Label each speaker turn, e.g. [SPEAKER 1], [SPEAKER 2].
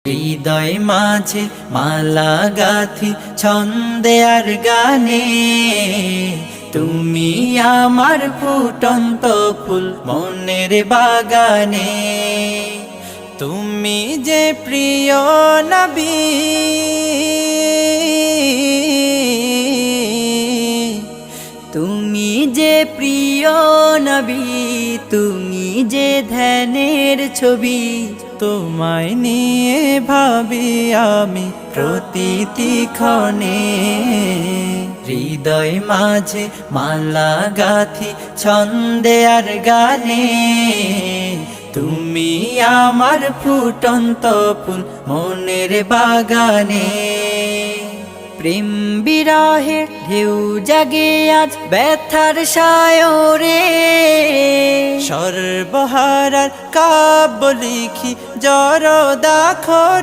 [SPEAKER 1] হৃদয় মাঝে মালা গাথি ছন্দে আর গানে, তুমি আমার ফুটন্ত ফুল মনের বাগানে। তুমি যে প্রিয় নবী, তুমি যে প্রিয় নবী, তুমি যে ধ্যানের ছবি। তোমায় নিয়ে ভাবি আমি প্রতিটি ক্ষণে, হৃদয় মাঝে মালা গাথি ছন্দে আর গানে। তুমি আমার ফুটন্ত ফুল মনের বাগানে। প্রেম বিরহে ঢেউ জাগে আজ ব্যথার সায়রে, সর্বহারার কাব্য লিখি জড় দাখর।